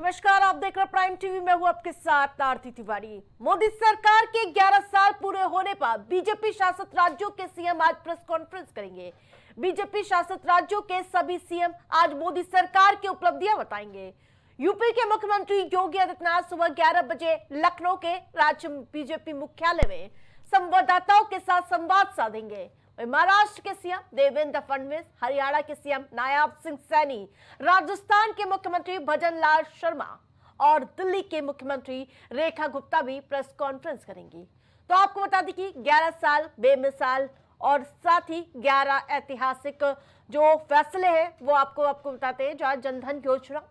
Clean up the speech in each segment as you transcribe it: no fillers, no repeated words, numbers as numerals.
नमस्कार, आप देख रहे प्राइम टीवी में हूं आपके साथ आरती तिवारी। मोदी सरकार के 11 साल पूरे होने पर बीजेपी शासित राज्यों के सीएम आज प्रेस कॉन्फ्रेंस करेंगे। बीजेपी शासित राज्यों के सभी सीएम आज मोदी सरकार की उपलब्धियां बताएंगे। यूपी के मुख्यमंत्री योगी आदित्यनाथ सुबह 11 बजे लखनऊ के राज्य बीजेपी मुख्यालय में संवाददाताओं के साथ संवाद साधेंगे। महाराष्ट्र के सीएम देवेंद्र फडणवीस, हरियाणा के सीएम नायब सिंह सैनी, राजस्थान के मुख्यमंत्री भजन लाल शर्मा और दिल्ली के मुख्यमंत्री रेखा गुप्ता भी प्रेस कॉन्फ्रेंस करेंगी। तो आपको बता दें कि 11 साल बेमिसाल और साथ ही 11 ऐतिहासिक जो फैसले हैं वो आपको बताते हैं, जहां जनधन योजना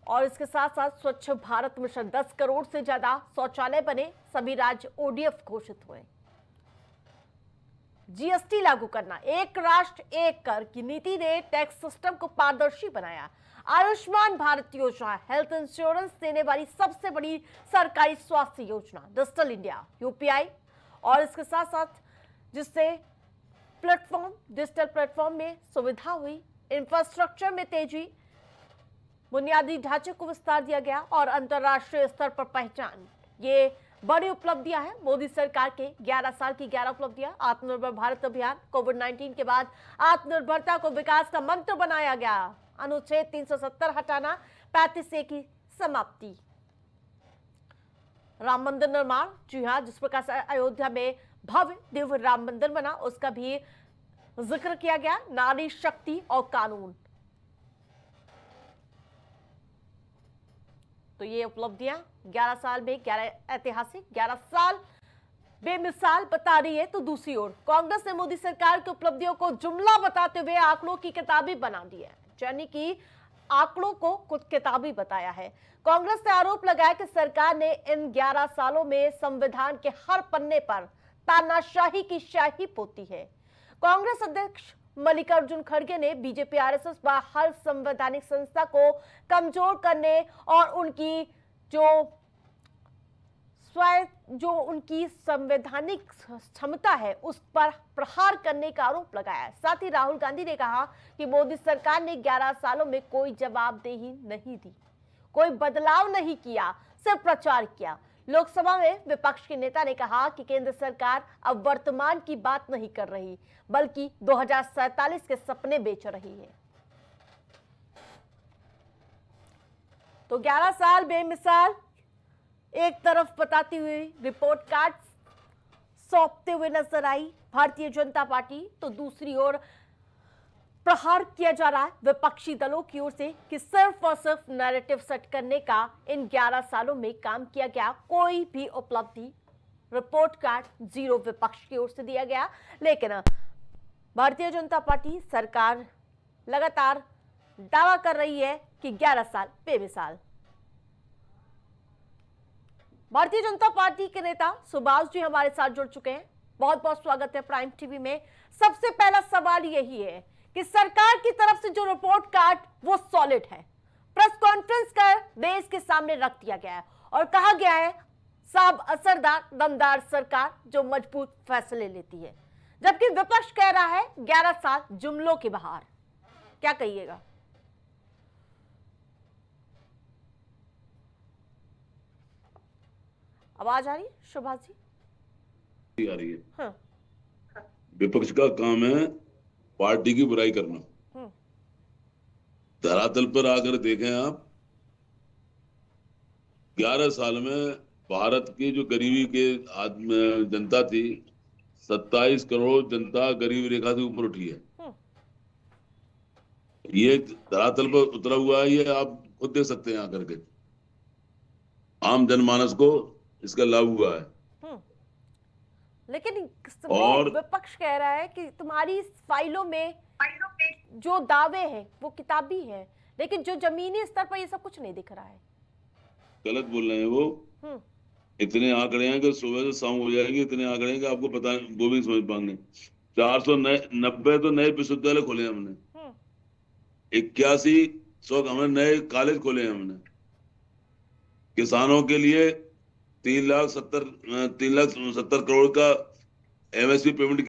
और इसके साथ साथ स्वच्छ भारत मिशन, 10 करोड़ से ज्यादा शौचालय बने, सभी राज्य ओडीएफ घोषित हुए, जीएसटी लागू करना, एक राष्ट्र एक कर की नीति ने टैक्स सिस्टम को पारदर्शी बनाया, आयुष्मान भारत योजना, हेल्थ इंश्योरेंस देने वाली सबसे बड़ी सरकारी स्वास्थ्य योजना, डिजिटल इंडिया, यूपीआई और इसके साथ साथ जिससे डिजिटल प्लेटफॉर्म में सुविधा हुई, इंफ्रास्ट्रक्चर में तेजी, बुनियादी ढांचे को विस्तार दिया गया और अंतर्राष्ट्रीय स्तर पर पहचान। ये बड़ी उपलब्धियां हैं मोदी सरकार के 11 साल की 11 उपलब्धियां। आत्मनिर्भर भारत अभियान, कोविड-19 के बाद आत्मनिर्भरता को विकास का मंत्र बनाया गया, अनुच्छेद 370 हटाना, 35A की समाप्ति, राम मंदिर निर्माण, जी हां, जिस प्रकार से अयोध्या में भव्य दिव्य राम मंदिर बना उसका भी जिक्र किया गया, नारी शक्ति और कानून। तो ये उपलब्धियां 11 साल में 11 ऐतिहासिक 11 साल बेमिसाल बता रही है। तो दूसरी ओर कांग्रेस ने मोदी सरकार की उपलब्धियों को जुमला बताते हुए आंकड़ों की किताबी बना दी है, यानी कि आंकड़ों को कुछ किताबी बताया है। कांग्रेस ने आरोप लगाया कि सरकार ने इन 11 सालों में संविधान के हर पन्ने पर तानाशाही की शाही पोती है। कांग्रेस अध्यक्ष मल्लिकार्जुन खड़गे ने बीजेपी आरएसएस व हर संवैधानिक संस्था को कमजोर करने और उनकी जो उनकी संवैधानिक क्षमता है उस पर प्रहार करने का आरोप लगाया। साथ ही राहुल गांधी ने कहा कि मोदी सरकार ने 11 सालों में कोई जवाबदेही नहीं दी, कोई बदलाव नहीं किया, सिर्फ प्रचार किया। लोकसभा में विपक्ष के नेता ने कहा कि केंद्र सरकार अब वर्तमान की बात नहीं कर रही बल्कि 2047 के सपने बेच रही है। तो 11 साल बेमिसाल एक तरफ बताती हुई रिपोर्ट कार्ड सौंपते हुए नजर आई भारतीय जनता पार्टी, तो दूसरी ओर प्रहार किया जा रहा है विपक्षी दलों की ओर से कि सिर्फ और सिर्फ नैरेटिव सेट करने का इन 11 सालों में काम किया गया, कोई भी उपलब्धि रिपोर्ट कार्ड जीरो विपक्ष की ओर से दिया गया। लेकिन भारतीय जनता पार्टी सरकार लगातार दावा कर रही है कि 11 साल बेमिसाल। भारतीय जनता पार्टी के नेता सुभाष जी हमारे साथ जुड़ चुके हैं, बहुत बहुत स्वागत है प्राइम टीवी में। सबसे पहला सवाल यही है कि सरकार की तरफ से जो रिपोर्ट कार्ड वो सॉलिड है, प्रेस कॉन्फ्रेंस कर देश के सामने रख दिया गया है और कहा गया है साब असरदार दमदार सरकार जो मजबूत फैसले लेती है, जबकि विपक्ष कह रहा है 11 साल जुमलों की बहार। क्या कहिएगा? आवाज आ रही है सुभाष जी? आ रही है। हाँ। विपक्ष का काम है पार्टी की बुराई करना। धरातल पर आकर देखें आप, 11 साल में भारत की जो गरीबी के जनता थी, 27 करोड़ जनता गरीबी रेखा से ऊपर उठी है। ये धरातल पर उतरा हुआ है, ये आप खुद देख सकते हैं आकर के। आम जनमानस को इसका लाभ हुआ है। लेकिन और विपक्ष कह रहा है कि तुम्हारी फाइलों में जो दावे हैं वो किताबी हैं, लेकिन जो जमीनी स्तर पर ये सब कुछ नहीं दिख रहा है। गलत बोल रहे हैं वो। इतने आंकड़े हैं कि सुबह से शाम हो जाएंगे, इतने आंकड़े हैं कि आपको पता वो भी समझ पाएंगे। 490 तो नए विश्वविद्यालय खोले हमने, 8100 हमने नए कॉलेज खोले हैं हमने। किसानों के लिए 3,70 करोड़ का एमएसपी पेमेंट